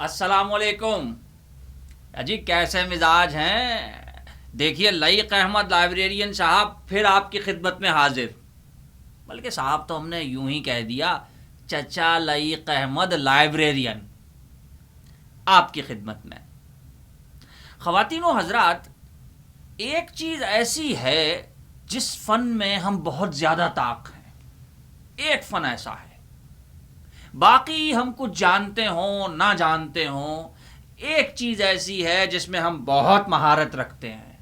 السلام علیکم جی، کیسے مزاج ہیں؟ دیکھیے لائق احمد لائبریرین صاحب پھر آپ کی خدمت میں حاضر، بلکہ صاحب تو ہم نے یوں ہی کہہ دیا، چچا لائق احمد لائبریرین آپ کی خدمت میں۔ خواتین و حضرات، ایک چیز ایسی ہے جس فن میں ہم بہت زیادہ طاق ہیں، ایک فن ایسا ہے، باقی ہم کچھ جانتے ہوں نہ جانتے ہوں، ایک چیز ایسی ہے جس میں ہم بہت مہارت رکھتے ہیں،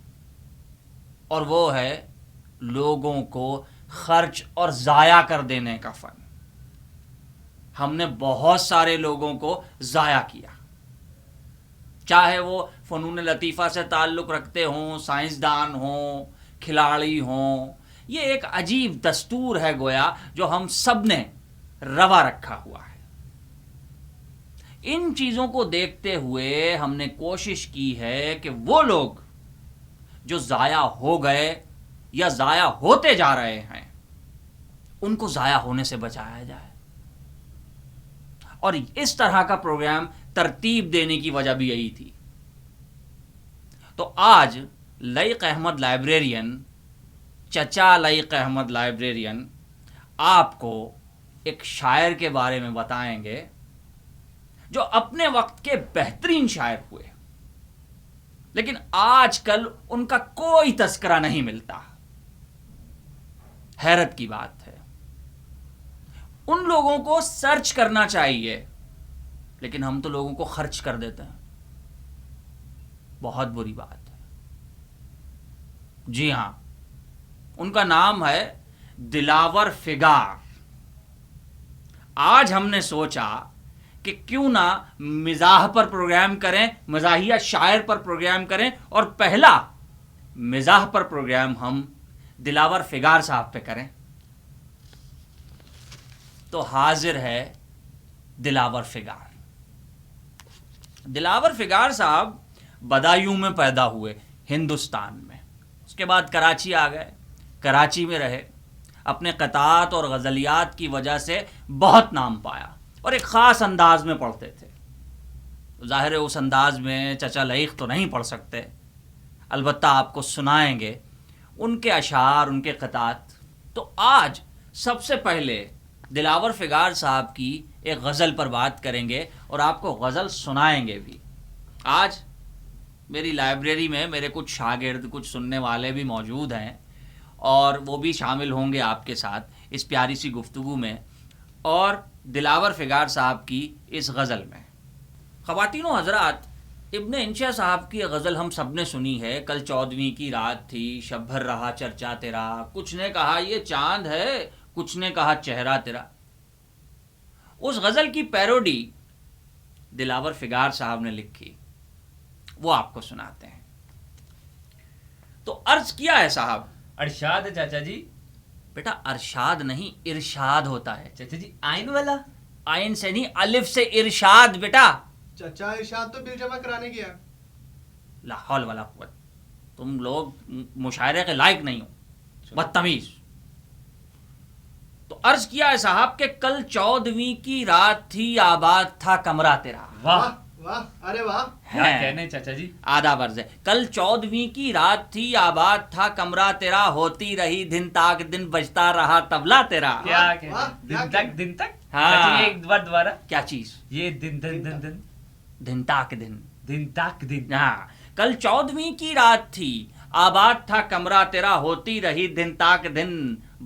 اور وہ ہے لوگوں کو خرچ اور ضائع کر دینے کا فن۔ ہم نے بہت سارے لوگوں کو ضائع کیا، چاہے وہ فنون لطیفہ سے تعلق رکھتے ہوں، سائنسدان ہوں، کھلاڑی ہوں۔ یہ ایک عجیب دستور ہے گویا جو ہم سب نے روا رکھا ہوا ہے۔ ان چیزوں کو دیکھتے ہوئے ہم نے کوشش کی ہے کہ وہ لوگ جو ضائع ہو گئے یا ضائع ہوتے جا رہے ہیں ان کو ضائع ہونے سے بچایا جائے، اور اس طرح کا پروگرام ترتیب دینے کی وجہ بھی یہی تھی۔ تو آج لائق احمد لائبریرین، چچا لائق احمد لائبریرین آپ کو ایک شاعر کے بارے میں بتائیں گے جو اپنے وقت کے بہترین شاعر ہوئے، لیکن آج کل ان کا کوئی تذکرہ نہیں ملتا۔ حیرت کی بات ہے، ان لوگوں کو سرچ کرنا چاہیے، لیکن ہم تو لوگوں کو خرچ کر دیتے ہیں۔ بہت بری بات ہے۔ جی ہاں، ان کا نام ہے دلاور فگار۔ آج ہم نے سوچا کہ کیوں نہ مزاح پر پروگرام کریں، مزاحیہ شاعر پر پروگرام کریں، اور پہلا مزاح پر پروگرام ہم دلاور فگار صاحب پہ کریں۔ تو حاضر ہے دلاور فگار۔ دلاور فگار صاحب بدایوں میں پیدا ہوئے ہندوستان میں، اس کے بعد کراچی آ گئے، کراچی میں رہے، اپنے قطعات اور غزلیات کی وجہ سے بہت نام پایا، اور ایک خاص انداز میں پڑھتے تھے۔ ظاہر ہے اس انداز میں چچا لائق تو نہیں پڑھ سکتے، البتہ آپ کو سنائیں گے ان کے اشعار، ان کے قطعات۔ تو آج سب سے پہلے دلاور فگار صاحب کی ایک غزل پر بات کریں گے، اور آپ کو غزل سنائیں گے بھی۔ آج میری لائبریری میں میرے کچھ شاگرد، کچھ سننے والے بھی موجود ہیں، اور وہ بھی شامل ہوں گے آپ کے ساتھ اس پیاری سی گفتگو میں، اور دلاور فگار صاحب کی اس غزل میں۔ خواتین و حضرات، ابن انشا صاحب کی غزل ہم سب نے سنی ہے، کل 14ویں کی رات تھی، شب بھر رہا چرچا تیرا، کچھ نے کہا یہ چاند ہے، کچھ نے کہا چہرہ تیرا۔ اس غزل کی پیروڈی دلاور فگار صاحب نے لکھی، وہ آپ کو سناتے ہیں۔ تو عرض کیا ہے صاحب؟ ارشاد ہے چاچا جی۔ بیٹا ارشاد نہیں، ارشاد ہوتا ہے۔ چاچا جی آئین والا؟ آئین سے نہیں، الف سے ارشاد بیٹا۔ چچا ارشاد تو بل جمع کرانے گیا۔ لا حول ولا قوت، تم لوگ مشاعرے کے لائق نہیں ہو، بدتمیز۔ تو عرض کیا ہے صاحب کہ کل 14ویں کی رات تھی، آباد تھا کمرہ تیرا۔ واہ واہ، ارے واہ۔ کیا کہنے چاچا جی۔ آدھا عرض ہے، کل 14ویں کی رات تھی، آباد تھا کمرہ تیرا، ہوتی رہی دن تاک دن، بجتا رہا طبلہ تیرا۔ کیا واہ، کہنے، دن تک دن تک۔ ہاں۔ چاچا جی ایک بار دوبارہ۔ کیا چیز؟ یہ دن دن دن دن دن تاک دن۔ دن تک دن۔ ہاں، کل 14ویں کی رات تھی، آباد تھا کمرہ تیرا، ہوتی رہی دن تاک دن،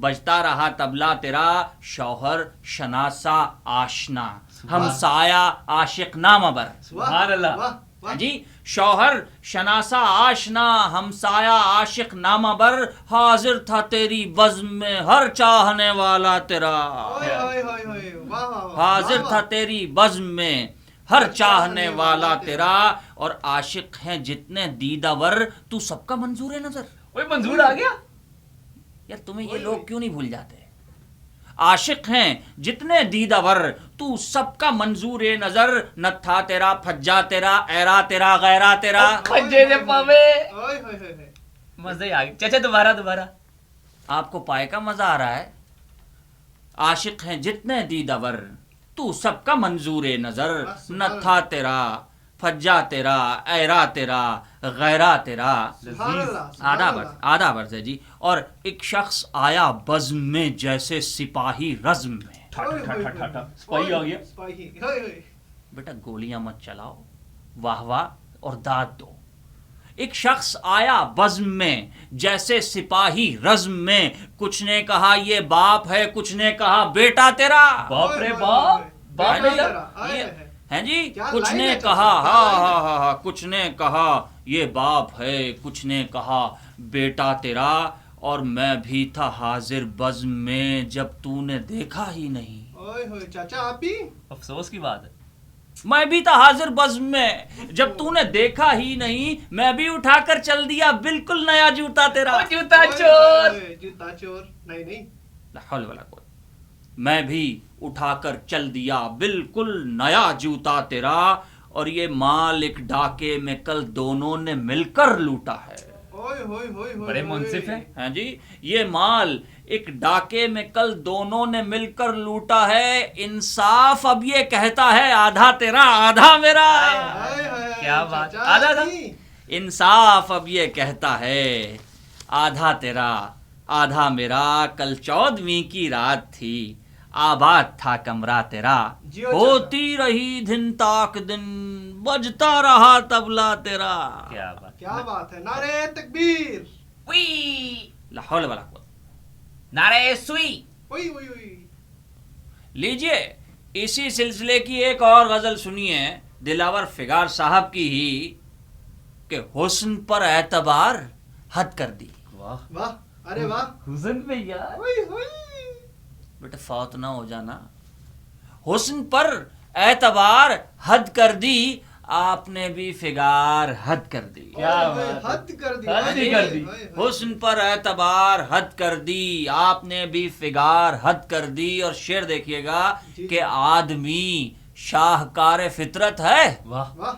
بجتا رہا طبلہ تیرا، شوہر شناسا آشنا، ہمسایہ عاشق نامہ بر۔ سبحان اللہ۔ واہ واہ۔ جی، شوہر شناسا آشنا، ہمسایہ عاشق نامہ بر، حاضر تھا تیری بزم میں ہر چاہنے والا تیرا۔ اوئے ہوئے ہوئے ہوئے، واہ واہ واہ۔ حاضر واہ تھا واہ۔ تیری بزم میں ہر چاہنے والا تیرا، اور عاشق ہیں جتنے دیدہ ور، تو سب کا منظور نظر۔ اوئے منظور آ گیا۔ یار تمہیں یہ لوگ کیوں نہیں بھول جاتے؟ عاشق ہیں جتنے دیدہ ور، تو سب کا منظور نظر، نہ تھا تیرا پھجا تیرا، ایرا تیرا، غیرہ تیرا۔ پنجے نے پاوے۔ اوئے ہوئے ہوئے ہوئے۔ مزہ ہی آ گیا چاچا، دوبارہ دوبارہ۔ آپ کو پائے کا مزہ آ رہا ہے؟ عاشق ہیں جتنے دیدہ ور، تو سب کا منظور نظر سبحان نہ اللہ۔ تھا تیرا فجا تیرا ایرا تیرا غیرہ تیرا. سبحان اللہ، سبحان آدھا اللہ۔ برس آدھا برس ہے جی. اور ایک شخص آیا بزم میں جیسے سپاہی رزم میں. سپاہی آ گیا. سپاہی، ہوئے ہوئے۔ بیٹا گولیاں مت چلاؤ، واہ واہ اور داد دو. ایک شخص آیا بزم میں جیسے سپاہی رزم میں، کچھ نے کہا یہ باپ ہے، کچھ نے کہا بیٹا تیرا. باپ رے باپ باپ بیٹا بیٹا. تیرا، آئے یہ- ہے۔ ہیں جی کیا کچھ لائن نے ہے کہا چاچا، ہاں کیا لائن ہے؟ ہاں ہاں ہاں، کچھ نے کہا یہ باپ ہے، کچھ نے کہا بیٹا تیرا. اور میں بھی تھا حاضر بزم میں جب تو نے دیکھا ہی نہیں. اوئے ہوئے چاچا آپ بھی؟ افسوس کی بات ہے. میں بھی تھا حاضر بزم میں جب تو نے دیکھا ہی نہیں. میں بھی اٹھا کر چل دیا بالکل نیا جوتا تیرا. او جوتا اوئے چور. ہوئے، جوتا چور، نہیں نہیں۔ لا حول ولا قوت. میں بھی اٹھا کر چل دیا بالکل نیا جوتا تیرا. اور یہ مال ایک ڈاکے میں کل دونوں نے مل کر لوٹا ہے. اوئے ہوئے ہوئے ہوئے۔ بڑے منصف ہیں. ہاں جی یہ مال ایک ڈاکے میں کل دونوں نے مل کر لوٹا ہے. انصاف اب یہ کہتا ہے آدھا تیرا آدھا میرا. ہائے ہائے، کیا بات، چاچا آدھا تھا؟ جی۔ انصاف اب یہ کہتا ہے آدھا تیرا آدھا میرا. کل 14ویں کی رات تھی، آباد تھا کمرہ تیرا. جیو چاچا۔ ہوتی رہی دن تاک دن، بجتا رہا طبلہ تیرا. کیا بات. کیا بات ہے، نعرے تکبیر۔ وی لا حول ولا قوت. نعرے سوئی. وہی وہی وہی۔ لیجئے اسی سلسلے کی ایک اور غزل سنیے دلاور فگار صاحب کی ہی کہ حسن پر اعتبار حد کر دی. واہ واہ، ارے واہ۔ حسن پہ یار. اوئے ہوئے۔ بیٹا فوت نہ ہو جانا. حسن پر اعتبار حد کر دی، آپ نے بھی فگار حد کر دی. کیا اوئے ہوئے، بات ہے۔ حد کر دی، حد ہی کر دی. حسن پر اعتبار حد کر دی، آپ نے بھی فگار حد کر دی. اور شعر دیکھیے گا جی۔ کہ آدمی شاہکار فطرت ہے. واہ واہ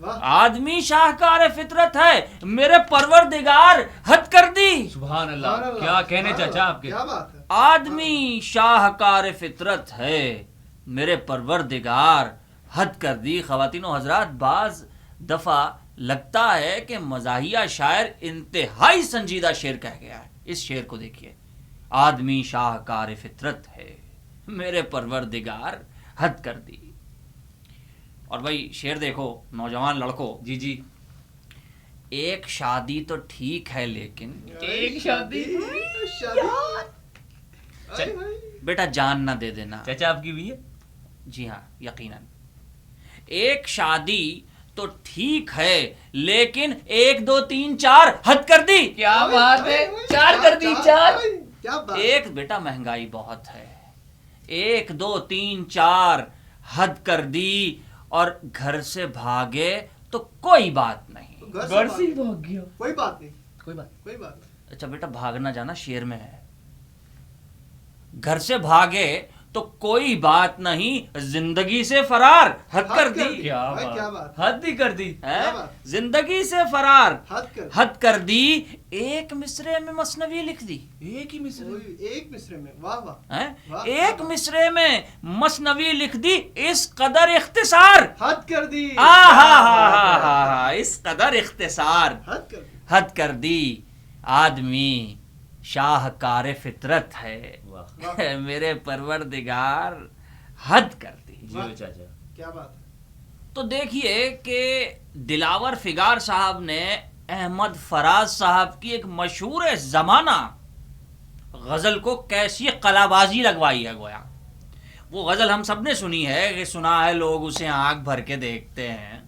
واہ۔ آدمی شاہکار فطرت ہے، میرے پروردگار حد کر دی. سبحان سبحان اللہ. اللہ، کیا کہنے سبحان چاچا اللہ، آپ کے. کیا بات ہے۔ آدمی شاہکار فطرت ہے، میرے پروردگار حد کر دی. خواتین و حضرات، بعض دفعہ لگتا ہے کہ مزاحیہ شاعر انتہائی سنجیدہ شعر کہہ گیا ہے. اس شعر کو دیکھیے، آدمی شاہکار فطرت ہے، میرے پروردگار حد کر دی. اور بھائی شعر دیکھو نوجوان لڑکوں، جی جی. ایک شادی تو ٹھیک ہے لیکن ایک شادی. شادی۔ آئے ہوئے۔ بیٹا جان نہ دے دینا. چاچا آپ کی بھی ہے. جی ہاں یقیناً. ایک شادی تو ٹھیک ہے لیکن 1 2 3 4 حد کر دی. کیا بات ہے. چار کر دی. چار. کیا بات۔ ایک بیٹا مہنگائی بہت ہے، 1 2 3 4 حد کر دی. اور گھر سے بھاگے تو کوئی بات نہیں. گھر سے ہی بھاگ گیا. کوئی بات نہیں، کوئی بات. کوئی بات نہیں۔ اچھا بیٹا بھاگنا جانا شعر میں ہے. گھر سے بھاگے تو کوئی بات نہیں، زندگی سے فرار حد کر دی. کیا کیا بات. بات. حد ہی کر دی. ہے؟ کیا بات؟ زندگی سے فرار حد کر دی۔ حد کر دی. ایک مصرے میں مثنوی لکھ دی. ایک ہی مصرے. اوئے، ایک مصرے میں، واہ واہ۔ ہیں؟ واہ، ایک واہ۔ مصرے میں مثنوی لکھ دی. اس قدر اختصار. حد کر دی۔ اس قدر اختصار حد کر دی۔ حد کر دی. آدمی شاہکار فطرت ہے، واہ. میرے پروردگار حد کر دی. جی چاچا. کیا بات ہے۔ تو دیکھیے کہ دلاور فگار صاحب نے احمد فراز صاحب کی ایک مشہور زمانہ غزل کو کیسی قلابازی لگوائی ہے گویا. وہ غزل ہم سب نے سنی ہے کہ سنا ہے لوگ اسے آنکھ بھر کے دیکھتے ہیں،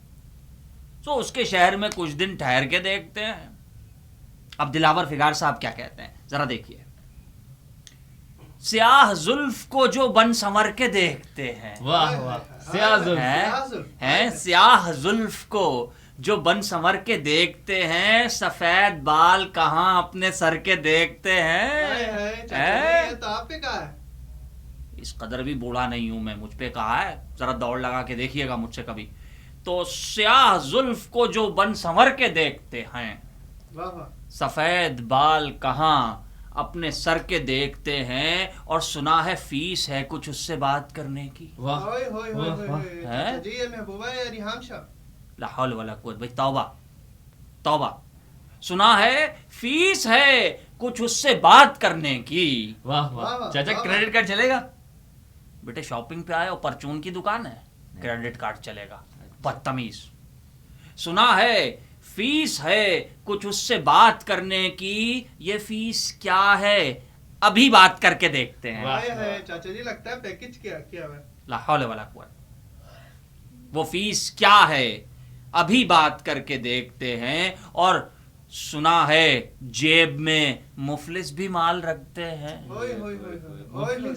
تو اس کے شہر میں کچھ دن ٹھہر کے دیکھتے ہیں. اب دلاور فگار صاحب کیا کہتے ہیں ذرا دیکھیے. سیاہ زلف کو جو بن سنور کے دیکھتے ہیں، واہ واہ. سیاہ زلف. ہیں سیاہ زلف کو جو بن سنور کے دیکھتے ہیں، سفید بال کہاں اپنے سر کے دیکھتے ہائے ہائے، چاچا جی، ہیں. یہ تو آپ پہ کہا ہے۔ اس قدر بھی بوڑھا نہیں ہوں میں، مجھ پہ کہا ہے، ذرا دوڑ لگا کے دیکھیے گا مجھ سے کبھی. تو سیاہ زلف کو جو بن سنور کے دیکھتے ہیں، واہ واہ۔ سفید بال کہاں اپنے سر کے دیکھتے ہیں اور سنا ہے فیس ہے کچھ اس سے بات کرنے کی. واہ ہوئے ہوئے ہوئے واہ، ہوئے ہیں؟ چاچا جی یہ محبوبہ ہے یا ریحام شاہ؟ لا حول ولا قوت. بھائی توبہ توبہ. سنا ہے فیس ہے کچھ اس سے بات کرنے کی. واہ واہ، واہ چاچا واہ، کریڈٹ کارڈ چلے گا؟ بیٹے شاپنگ پہ آئے اور پرچون کی دکان ہے, کریڈٹ کارڈ چلے گا؟ بدتمیز. سنا ہے فیس ہے کچھ اس سے بات کرنے کی, یہ فیس کیا ہے ابھی بات کر کے دیکھتے ہیں. واہ، ہائے ہائے چاچا جی لگتا ہے پیکج کیا ہوا ہے. لا حول ولا قوت. وہ فیس کیا ہے ابھی بات کر کے دیکھتے ہیں. اور سنا ہے جیب میں مفلس بھی مال رکھتے ہیں. ہوئے ہوئے ہوئے ہوئے ہوئے ہوئے.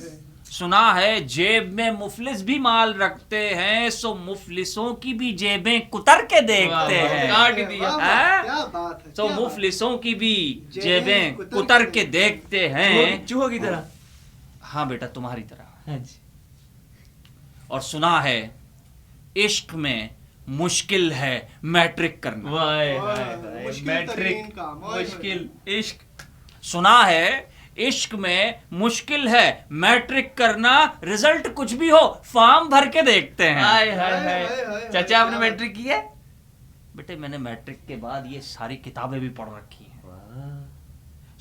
سنا ہے جیب میں مفلس بھی مال رکھتے ہیں, سو مفلسوں کی بھی جیبیں کتر کے دیکھتے واہ، ہیں. کاٹ دیا. واہ، ہیں؟ کیا بات ہے. سو کیا بات ہے. مفلسوں کی بھی جیبیں جیبیں کتر کتر کے کے دیکھتے ہیں. چوہوں کی طرح. ہاں بیٹا تمہاری طرح. ہاں جی. اور سنا ہے عشق میں مشکل ہے میٹرک کرنا. وائے اوئے، ہائے ہائے، مشکل میٹرک ترین کام. اوئے، مشکل عشق. سنا ہے عشق میں مشکل ہے میٹرک کرنا, رزلٹ کچھ بھی ہو فارم بھر کے دیکھتے ہیں. ہائے ہائے ہائے، ہائے، ہائے. ہائے، چاچا آپ نے ہائے. میٹرک کی ہے؟ بیٹے میں نے میٹرک کے بعد یہ ساری کتابیں بھی پڑھ رکھی ہیں. واہ.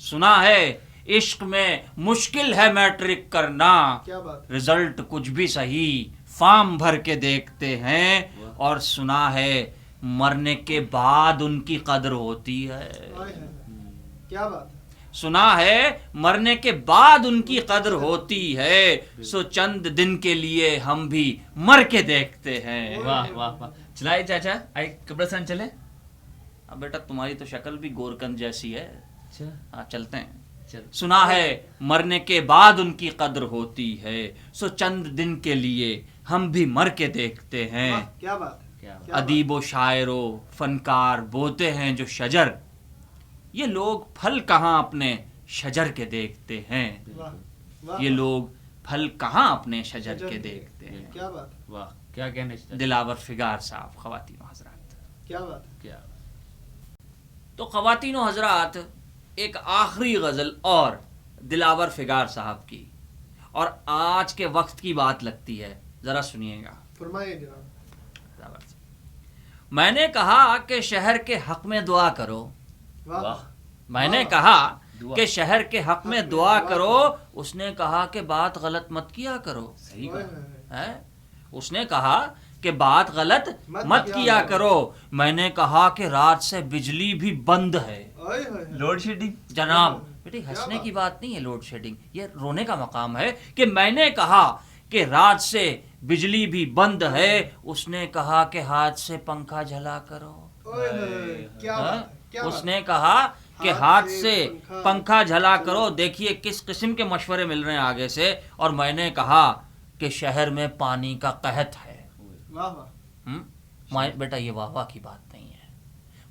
سنا ہے عشق میں مشکل ہے میٹرک کرنا, کیا بات. رزلٹ کچھ بھی صحیح فارم بھر کے دیکھتے ہیں. اور سنا ہے مرنے کے بعد ان کی قدر ہوتی ہے. ہائے ہائے. کیا بات ہے. سنا ہے مرنے کے بعد ان کی قدر ہوتی ہے, سو چند دن کے لیے ہم بھی مر کے دیکھتے ہیں. واہ واہ واہ. چلائے چاچا آئے قبرستان چلے. اب بیٹا تمہاری تو شکل بھی گورکند جیسی ہے. اچھا ہاں چلتے ہیں. چل. سنا ہے مرنے کے بعد ان کی قدر ہوتی ہے, سو چند دن کے لیے ہم بھی مر کے دیکھتے ہیں. واہ، کیا بات ہے. کیا کیا ادیب و شاعر و فنکار بوتے ہیں جو شجر, یہ لوگ پھل کہاں اپنے شجر کے دیکھتے ہیں. واہ، واہ، یہ لوگ پھل کہاں اپنے شجر شجر کے کے دیکھتے ہیں. کیا بات ہے. واہ کیا کہنے چاہتے. دلاور فگار صاحب, خواتین و حضرات. کیا بات ہے. کیا تو خواتین و حضرات ایک آخری غزل اور دلاور فگار صاحب کی, اور آج کے وقت کی بات لگتی ہے, ذرا سنیے گا. فرمائیے جناب. میں نے کہا کہ شہر کے حق میں دعا کرو. واہ واہ. میں نے کہا دعا. کہ شہر کے حق میں دعا کرو. اس نے کہا کہ بات غلط مت کیا کرو. صحیح اوئے، کہا. ہوئے، ہوئے. ہے؟ اس نے کہا کہ بات غلط مت مت کیا کیا کرو. کرو. میں نے کہا کہ رات سے بجلی بھی بند ہے. اوئے، ہوئے، ہوئے. Load shedding. جناب بیٹی کیا ہنسنے بات؟ کی بات نہیں ہے لوڈ شیڈنگ, یہ رونے کا مقام ہے. کہ میں نے کہا کہ رات سے بجلی بھی بند ہے. اس نے کہا کہ ہاتھ سے پنکھا جھلا کرو. اوئے، ہوئے، ہوئے. کیا ہاں؟ بات ہے. کیا اس بات نے کہا کہ ہاتھ ہاتھ سے سے پنکھا جھلا کرو. دیکھیے کس قسم کے مشورے مل رہے ہیں آگے سے. اور میں نے کہا کہ شہر میں پانی کا قحط ہے. واہ واہ. بیٹا یہ واہ واہ کی بات نہیں ہے.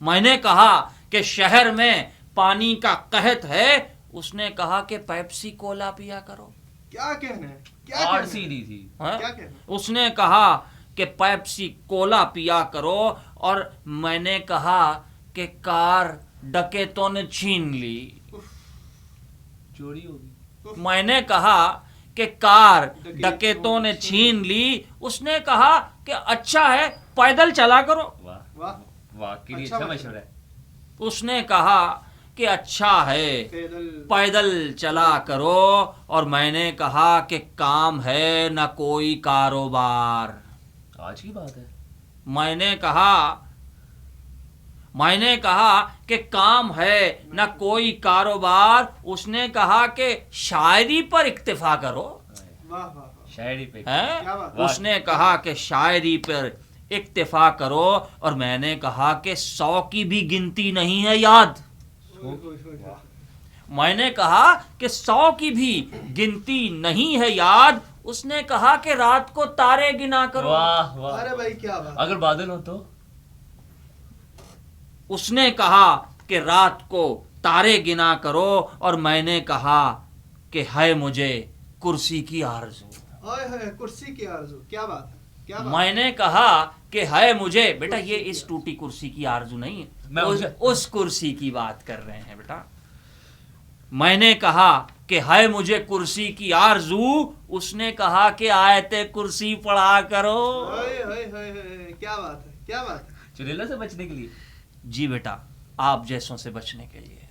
میں نے کہا کہ شہر میں پانی کا قحط ہے. اس نے کہا کہ پیپسی کولا پیا کرو. کیا کہنا ہے. کیا اور کہنا ہے. سیدھی تھی. ہاں؟ کیا کہنا ہے. اس نے کہا کہ پیپسی کولا پیا کرو. اور میں نے کہا کہ کار ڈکیتوں نے چھین لی. چوری ہوگی. میں نے کہا کہ کار ڈکیتوں نے چھین لی. اس نے کہا کہ اچھا ہے پیدل چلا کرو. واہ واہ. واہ کے لیے اچھا اچھا مشورہ مشورہ ہے. اس نے کہا کہ اچھا ہے پیدل. پیدل چلا کرو. اور میں نے کہا کہ کام ہے نہ کوئی کاروبار. آج کی بات ہے. میں نے کہا کہ کام ہے نہ کوئی کاروبار. اس نے کہا کہ شاعری پر اکتفا کرو. واہ واہ واہ. شاعری پہ. ہیں؟ کیا بات. اس نے کہا کہ شاعری پر اکتفا کرو. اور میں نے کہا کہ 100 کی بھی گنتی نہیں ہے یاد. اوئے، ہوئے، ہوئے، ہوئے. میں نے کہا کہ 100 کی بھی گنتی نہیں ہے یاد. اس نے کہا کہ رات کو تارے گنا کرو. واہ واہ. ارے بھائی کیا بات. اگر بادل ہو تو. اس نے کہا کہ رات کو تارے گنا کرو. اور میں نے کہا کہ ہے مجھے کرسی کی آرزو. اوئے ہوئے. کرسی کی آرزو. کیا بات ہے. کیا بات. میں نے کہا کہ ہے مجھے. بیٹا یہ اس ٹوٹی کرسی کی آرزو نہیں میں ہے, اس کرسی کی بات کر رہے ہیں بیٹا. میں نے کہا کہ ہے مجھے کرسی کی آرزو، اس نے کہا کہ آیت کرسی پڑھا کرو۔ کیا بات ہے، کیا بات ہے۔ چڑیلوں سے بچنے کے لیے؟ جی بیٹا، آپ جیسوں سے بچنے کے لیے۔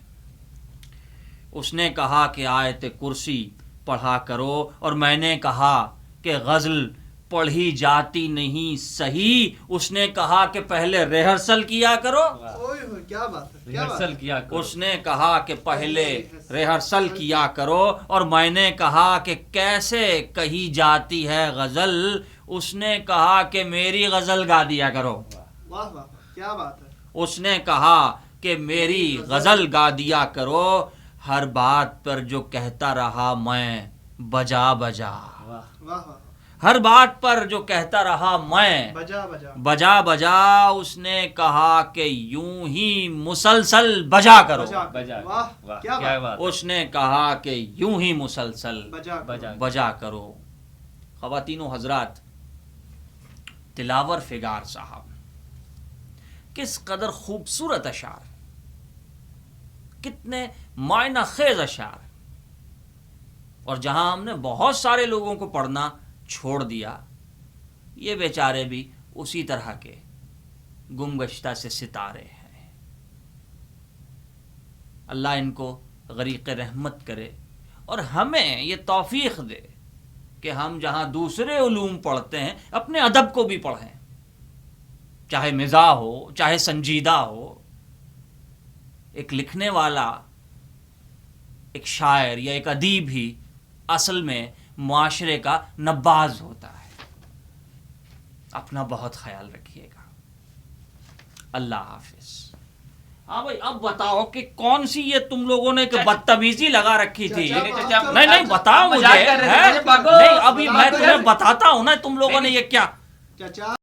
اس نے کہا کہ آیت کرسی پڑھا کرو، اور میں نے کہا کہ غزل پڑھی جاتی نہیں صحیح، اس نے کہا کہ پہلے ریہرسل کیا کرو۔ کیا بات ہے، کیا بات ریہرسل ہے۔ کیا کرو۔ اس نے کہا کہ پہلے ریہرسل کیا کرو، اور میں نے کہا کہ کیسے کہی جاتی ہے غزل، اس نے کہا کہ میری غزل گا دیا کرو۔ واہ واہ، کیا بات ہے۔ اس نے کہا کہ میری غزل گا دیا کرو، ہر بات پر جو کہتا رہا میں بجا بجا، واہ واہ واہ، ہر بات پر جو کہتا رہا میں بجا بجا، بجا بجا، اس نے کہا کہ یوں ہی مسلسل بجا کرو۔ بجا بجا، واہ، واہ، کیا کیا بات بات۔ اس نے کہا کہ یوں ہی مسلسل بجا بجا۔ بجا کرو۔ خواتین و حضرات، دلاور فگار صاحب کس قدر خوبصورت اشعار، کتنے معنی خیز اشعار، اور جہاں ہم نے بہت سارے لوگوں کو پڑھنا چھوڑ دیا، یہ بیچارے بھی اسی طرح کے گم گشتہ سے ستارے ہیں۔ اللہ ان کو غریق رحمت کرے، اور ہمیں یہ توفیق دے کہ ہم جہاں دوسرے علوم پڑھتے ہیں اپنے ادب کو بھی پڑھیں، چاہے مزاح ہو، چاہے سنجیدہ ہو۔ ایک لکھنے والا، ایک شاعر یا ایک ادیب ہی اصل میں معاشرے کا نباز ہوتا ہے۔ اپنا بہت خیال رکھیے گا۔ اللہ حافظ۔ ہاں بھائی، اب بتاؤ کہ کون سی یہ تم لوگوں نے بدتمیزی لگا رکھی تھی؟ نہیں بتاؤ مجھے، نہیں ابھی میں تمہیں بتاتا ہوں نا تم لوگوں نے یہ کیا۔ چچا